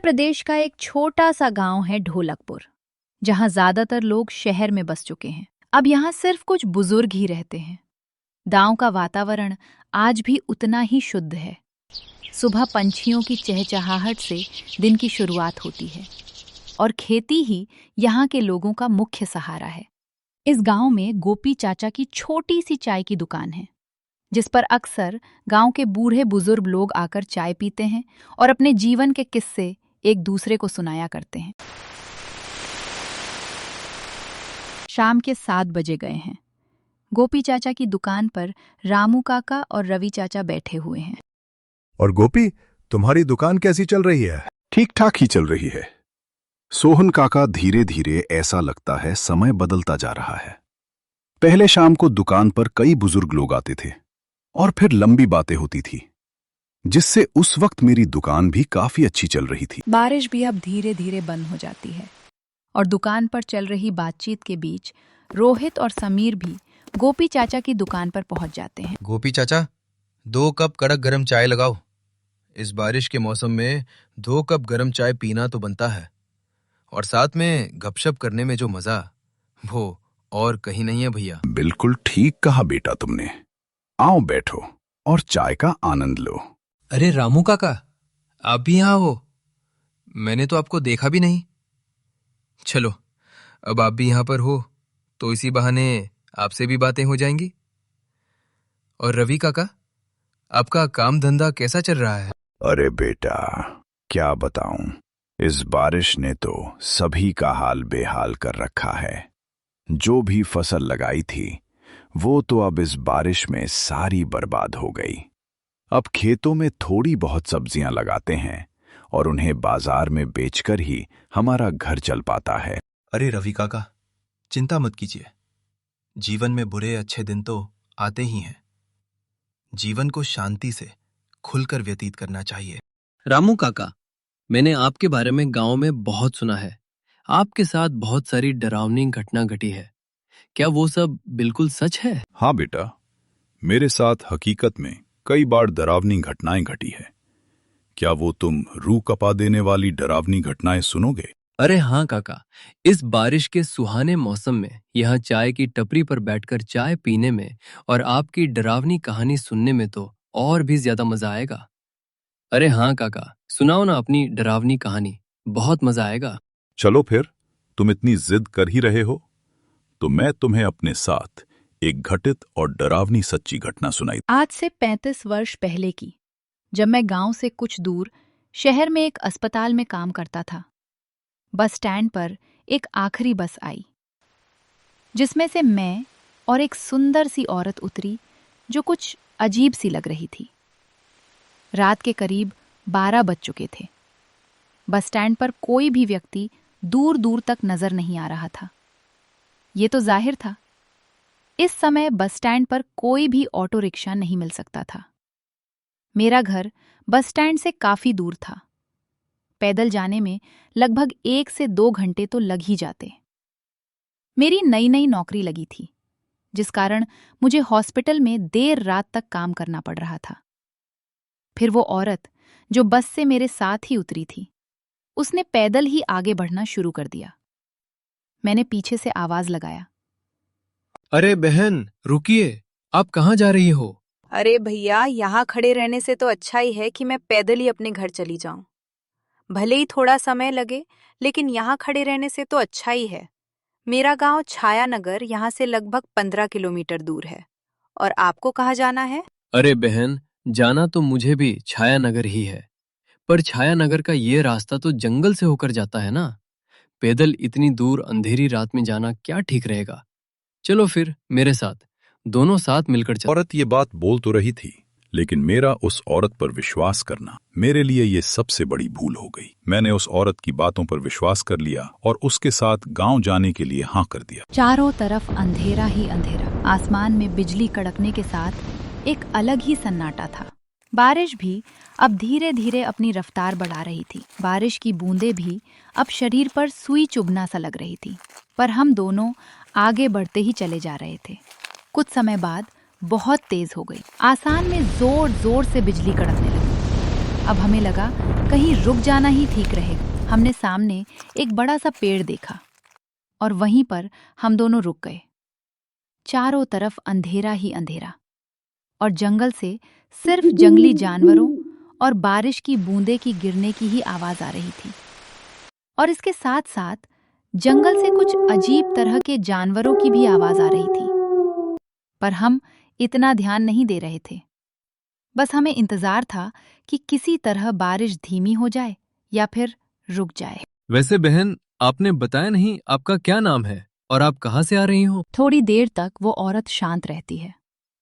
प्रदेश का एक छोटा सा गांव है ढोलकपुर, जहां ज्यादातर लोग शहर में बस चुके हैं। अब यहाँ सिर्फ कुछ बुजुर्ग ही रहते हैं। गांव का वातावरण आज भी उतना ही शुद्ध है। सुबह पंछियों की चहचहाहट से दिन की शुरुआत होती है और खेती ही यहाँ के लोगों का मुख्य सहारा है। इस गांव में गोपी चाचा की छोटी सी चाय की दुकान है, जिस पर अक्सर गांव के बूढ़े बुजुर्ग लोग आकर चाय पीते हैं और अपने जीवन के किस्से एक दूसरे को सुनाया करते हैं। शाम के 7 बजे गए हैं। गोपी चाचा की दुकान पर रामू काका और रवि चाचा बैठे हुए हैं। और गोपी, तुम्हारी दुकान कैसी चल रही है? ठीक ठाक ही चल रही है सोहन काका। धीरे धीरे ऐसा लगता है समय बदलता जा रहा है। पहले शाम को दुकान पर कई बुजुर्ग लोग आते थे और फिर लंबी बातें होती थी, जिससे उस वक्त मेरी दुकान भी काफी अच्छी चल रही थी। बारिश भी अब धीरे धीरे बंद हो जाती है और दुकान पर चल रही बातचीत के बीच रोहित और समीर भी गोपी चाचा की दुकान पर पहुंच जाते हैं। गोपी चाचा, 2 कप कड़क गरम चाय लगाओ। इस बारिश के मौसम में 2 कप गरम चाय पीना तो बनता है, और साथ में गपशप करने में जो मजा, वो और कहीं नहीं है भैया। बिल्कुल ठीक कहा बेटा तुमने। आओ बैठो और चाय का आनंद लो। अरे रामू काका, आप भी यहाँ हो? मैंने तो आपको देखा भी नहीं। चलो, अब आप भी यहाँ पर हो तो इसी बहाने आपसे भी बातें हो जाएंगी। और रवि काका, आपका काम धंधा कैसा चल रहा है? अरे बेटा, क्या बताऊं, इस बारिश ने तो सभी का हाल बेहाल कर रखा है। जो भी फसल लगाई थी वो तो अब इस बारिश में सारी बर्बाद हो गई। अब खेतों में थोड़ी बहुत सब्जियां लगाते हैं और उन्हें बाजार में बेचकर ही हमारा घर चल पाता है। अरे रवि काका, चिंता मत कीजिए। जीवन में बुरे अच्छे दिन तो आते ही हैं। जीवन को शांति से खुलकर व्यतीत करना चाहिए। रामू काका, मैंने आपके बारे में गांव में बहुत सुना है। आपके साथ बहुत सारी डरावनी घटना घटी है। क्या वो सब बिल्कुल सच है? हाँ बेटा, मेरे साथ हकीकत में कई बार डरावनी घटनाएं घटी है। क्या वो तुम रूह कपा देने वाली डरावनी घटनाएं सुनोगे? अरे हाँ काका, इस बारिश के सुहाने मौसम में यहाँ चाय की टपरी पर बैठकर चाय पीने में और आपकी डरावनी कहानी सुनने में तो और भी ज्यादा मजा आएगा। अरे हाँ काका, सुनाओ ना अपनी डरावनी कहानी, बहुत मजा आएगा। चलो फिर, तुम इतनी जिद कर ही रहे हो तो मैं तुम्हें अपने साथ एक घटित और डरावनी सच्ची घटना सुनाई। आज से 35 वर्ष पहले की, जब मैं गांव से कुछ दूर शहर में एक अस्पताल में काम करता था, बस स्टैंड पर एक आखिरी बस आई, जिसमें से मैं और एक सुंदर सी औरत उतरी जो कुछ अजीब सी लग रही थी। रात के करीब 12 बज चुके थे। बस स्टैंड पर कोई भी व्यक्ति दूर दूर तक नजर नहीं आ रहा था। ये तो जाहिर था, इस समय बस स्टैंड पर कोई भी ऑटो रिक्शा नहीं मिल सकता था। मेरा घर बस स्टैंड से काफी दूर था। पैदल जाने में लगभग 1 से 2 घंटे तो लग ही जाते। मेरी नई नई नौकरी लगी थी, जिस कारण मुझे हॉस्पिटल में देर रात तक काम करना पड़ रहा था। फिर वो औरत जो बस से मेरे साथ ही उतरी थी, उसने पैदल ही आगे बढ़ना शुरू कर दिया। मैंने पीछे से आवाज लगाया, अरे बहन, रुकिए, आप कहाँ जा रही हो? अरे भैया, यहाँ खड़े रहने से तो अच्छा ही है कि मैं पैदल ही अपने घर चली जाऊं। भले ही थोड़ा समय लगे, लेकिन यहाँ खड़े रहने से तो अच्छा ही है। मेरा गांव छायानगर यहाँ से लगभग 15 किलोमीटर दूर है। और आपको कहाँ जाना है? अरे बहन, जाना तो मुझे भी छायानगर ही है, पर छायानगर का ये रास्ता तो जंगल से होकर जाता है ना। पैदल इतनी दूर अंधेरी रात में जाना क्या ठीक रहेगा। चलो फिर मेरे साथ, दोनों साथ मिलकर चल। औरत ये बात बोल तो रही थी, लेकिन मेरा उस औरत पर विश्वास करना मेरे लिए ये सबसे बड़ी भूल हो गई। मैंने उस औरत की बातों पर विश्वास कर लिया और उसके साथ गांव जाने के लिए हाँ कर दिया। चारों तरफ अंधेरा ही अंधेरा। आसमान में बिजली कड़कने के साथ एक अलग ही सन्नाटा था। बारिश भी अब धीरे धीरे अपनी रफ्तार बढ़ा रही थी। बारिश की बूंदें भी अब शरीर पर सुई चुभना सा लग रही थी, पर हम दोनों आगे बढ़ते ही चले जा रहे थे। कुछ समय बाद बहुत तेज हो गई। आसमान में जोर जोर से बिजली कड़कने लगी। अब हमें लगा कहीं रुक जाना ही ठीक रहेगा। हमने सामने एक बड़ा सा पेड़ देखा और वहीं पर हम दोनों रुक गए। चारों तरफ अंधेरा ही अंधेरा और जंगल से सिर्फ जंगली जानवरों और बारिश की बूंदे की गिरने की ही आवाज आ रही थी। और इसके साथ साथ जंगल से कुछ अजीब तरह के जानवरों की भी आवाज आ रही थी, पर हम इतना ध्यान नहीं दे रहे थे। बस हमें इंतजार था कि किसी तरह बारिश धीमी हो जाए या फिर रुक जाए। वैसे बहन, आपने बताया नहीं आपका क्या नाम है और आप कहाँ से आ रही हो? थोड़ी देर तक वो औरत शांत रहती है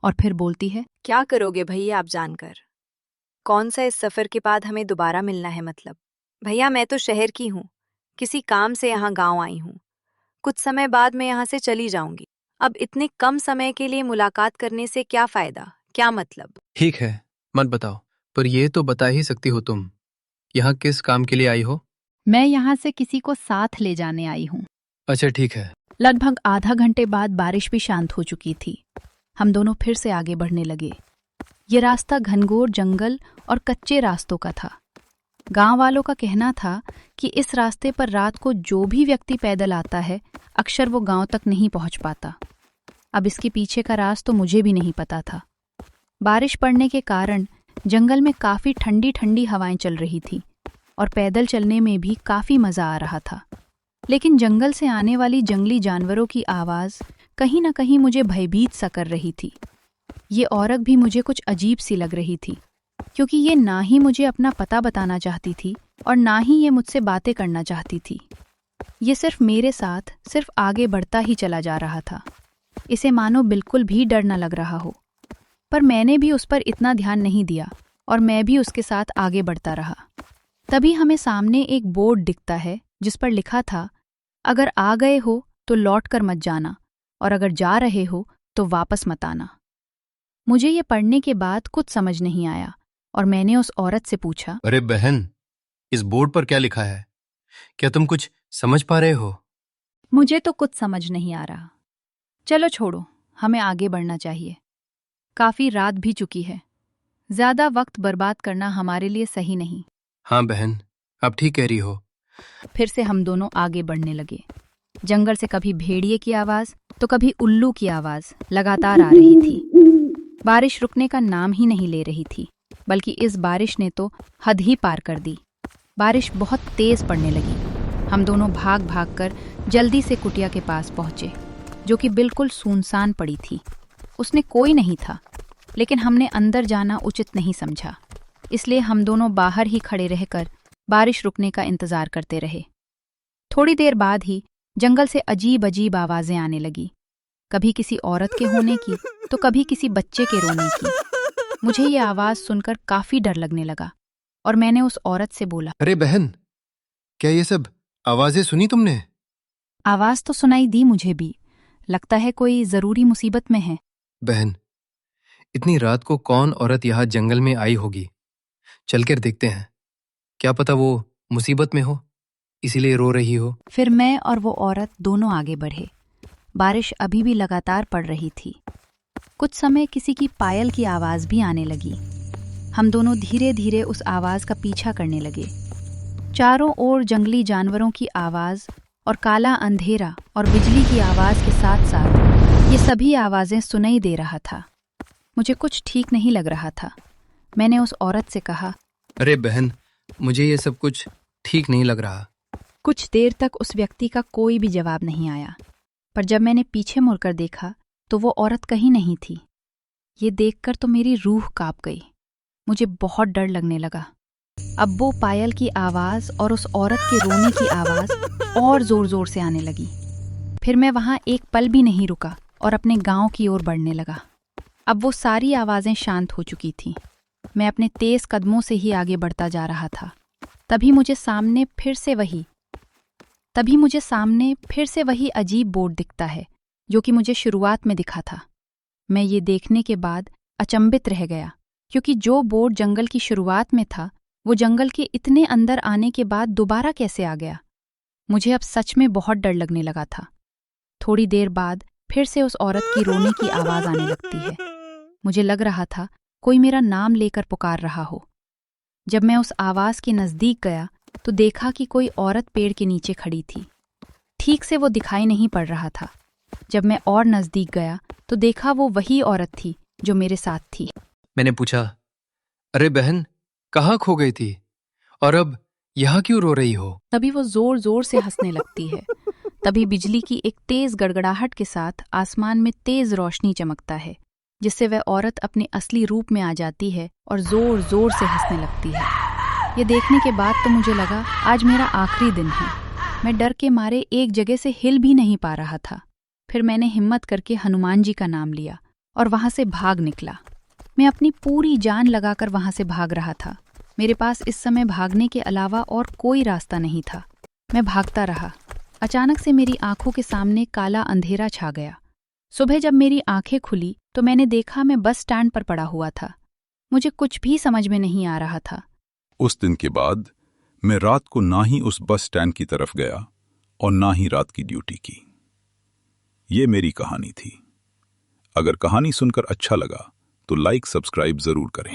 और फिर बोलती है, क्या करोगे भैया आप जानकर? कौन सा इस सफर के बाद हमें दोबारा मिलना है मतलब? भैया मैं तो शहर की हूँ, किसी काम से यहाँ गांव आई हूँ। कुछ समय बाद मैं यहाँ से चली जाऊंगी। अब इतने कम समय के लिए मुलाकात करने से क्या फायदा, क्या मतलब? ठीक है, मत बताओ, पर ये तो बता ही सकती हो तुम यहाँ किस काम के लिए आई हो? मैं यहाँ से किसी को साथ ले जाने आई हूँ। अच्छा ठीक है। लगभग आधा घंटे बाद बारिश भी शांत हो चुकी थी। हम दोनों फिर से आगे बढ़ने लगे। ये रास्ता घनघोर जंगल और कच्चे रास्तों का था। गांव वालों का कहना था कि इस रास्ते पर रात को जो भी व्यक्ति पैदल आता है अक्सर वो गांव तक नहीं पहुंच पाता। अब इसके पीछे का राज तो मुझे भी नहीं पता था। बारिश पड़ने के कारण जंगल में काफी ठंडी ठंडी हवाएं चल रही थी और पैदल चलने में भी काफी मजा आ रहा था। लेकिन जंगल से आने वाली जंगली जानवरों की आवाज कहीं न कहीं मुझे भयभीत सा कर रही थी। ये औरत भी मुझे कुछ अजीब सी लग रही थी, क्योंकि ये ना ही मुझे अपना पता बताना चाहती थी और ना ही ये मुझसे बातें करना चाहती थी। ये सिर्फ मेरे साथ सिर्फ आगे बढ़ता ही चला जा रहा था। इसे मानो बिल्कुल भी डर न लग रहा हो। पर मैंने भी उस पर इतना ध्यान नहीं दिया और मैं भी उसके साथ आगे बढ़ता रहा। तभी हमें सामने एक बोर्ड दिखता है जिस पर लिखा था, अगर आ गए हो तो लौट कर मत जाना और अगर जा रहे हो तो वापस मत आना। मुझे ये पढ़ने के बाद कुछ समझ नहीं आया और मैंने उस औरत से पूछा, अरे बहन, इस बोर्ड पर क्या लिखा है? क्या तुम कुछ समझ पा रहे हो? मुझे तो कुछ समझ नहीं आ रहा। चलो छोड़ो, हमें आगे बढ़ना चाहिए। काफी रात भी चुकी है। ज्यादा वक्त बर्बाद करना हमारे लिए सही नहीं। हाँ बहन, आप ठीक कह रही हो। फिर से हम दोनों आगे बढ़ने लगे। जंगल से कभी भेड़िए की आवाज तो कभी उल्लू की आवाज लगातार आ रही थी। बारिश रुकने का नाम ही नहीं ले रही थी, बल्कि इस बारिश ने तो हद ही पार कर दी। बारिश बहुत तेज पड़ने लगी। हम दोनों भाग भाग कर जल्दी से कुटिया के पास पहुंचे, जो कि बिल्कुल सुनसान पड़ी थी। उसमें कोई नहीं था, लेकिन हमने अंदर जाना उचित नहीं समझा, इसलिए हम दोनों बाहर ही खड़े रहकर बारिश रुकने का इंतजार करते रहे। थोड़ी देर बाद ही जंगल से अजीब अजीब आवाजें आने लगी, कभी किसी औरत के होने की तो कभी किसी बच्चे के रोने की। मुझे ये आवाज सुनकर काफी डर लगने लगा और मैंने उस औरत से बोला, अरे बहन, क्या ये सब आवाजें सुनी तुमने? आवाज तो सुनाई दी मुझे भी। लगता है कोई जरूरी मुसीबत में है। बहन, इतनी रात को कौन औरत यहाँ जंगल में आई होगी? चलकर देखते हैं, क्या पता वो मुसीबत में हो, इसीलिए रो रही हो। फिर मैं और वो औरत दोनों आगे बढ़े। बारिश अभी भी लगातार पड़ रही थी। कुछ समय किसी की पायल की आवाज भी आने लगी। हम दोनों धीरे धीरे उस आवाज का पीछा करने लगे। चारों ओर जंगली जानवरों की आवाज और काला अंधेरा और बिजली की आवाज के साथ साथ ये सभी आवाजें सुनाई दे रहा था। मुझे कुछ ठीक नहीं लग रहा था। मैंने उस औरत से कहा, अरे बहन, मुझे ये सब कुछ ठीक नहीं लग रहा। कुछ देर तक उस व्यक्ति का कोई भी जवाब नहीं आया, पर जब मैंने पीछे मुड़कर देखा तो वो औरत कहीं नहीं थी। ये देखकर तो मेरी रूह कांप गई। मुझे बहुत डर लगने लगा। अब वो पायल की आवाज और उस औरत के रोने की आवाज और जोर जोर से आने लगी। फिर मैं वहां एक पल भी नहीं रुका और अपने गांव की ओर बढ़ने लगा। अब वो सारी आवाजें शांत हो चुकी थीं। मैं अपने तेज कदमों से ही आगे बढ़ता जा रहा था। तभी मुझे सामने फिर से वही अजीब बोर्ड दिखता है जो कि मुझे शुरुआत में दिखा था। मैं ये देखने के बाद अचंभित रह गया, क्योंकि जो बोर्ड जंगल की शुरुआत में था वो जंगल के इतने अंदर आने के बाद दोबारा कैसे आ गया। मुझे अब सच में बहुत डर लगने लगा था। थोड़ी देर बाद फिर से उस औरत की रोने की आवाज आने लगती है। मुझे लग रहा था कोई मेरा नाम लेकर पुकार रहा हो। जब मैं उस आवाज के नजदीक गया तो देखा कि कोई औरत पेड़ के नीचे खड़ी थी। ठीक से वो दिखाई नहीं पड़ रहा था। जब मैं और नजदीक गया तो देखा वो वही औरत थी जो मेरे साथ थी। मैंने पूछा, अरे बहन, कहाँ खो गई थी और अब यहाँ क्यों रो रही हो? तभी वो जोर जोर से हंसने लगती है। तभी बिजली की एक तेज गड़गड़ाहट के साथ आसमान में तेज रोशनी चमकता है, जिससे वह औरत अपने असली रूप में आ जाती है और जोर जोर से हंसने लगती है। ये देखने के बाद तो मुझे लगा आज मेरा आखिरी दिन है। मैं डर के मारे एक जगह से हिल भी नहीं पा रहा था। फिर मैंने हिम्मत करके हनुमान जी का नाम लिया और वहां से भाग निकला। मैं अपनी पूरी जान लगाकर वहां से भाग रहा था। मेरे पास इस समय भागने के अलावा और कोई रास्ता नहीं था। मैं भागता रहा। अचानक से मेरी आंखों के सामने काला अंधेरा छा गया। सुबह जब मेरी आंखें खुली तो मैंने देखा मैं बस स्टैंड पर पड़ा हुआ था। मुझे कुछ भी समझ में नहीं आ रहा था। उस दिन के बाद मैं रात को ना ही उस बस स्टैंड की तरफ गया और ना ही रात की ड्यूटी की। ये मेरी कहानी थी। अगर कहानी सुनकर अच्छा लगा तो लाइक सब्सक्राइब जरूर करें।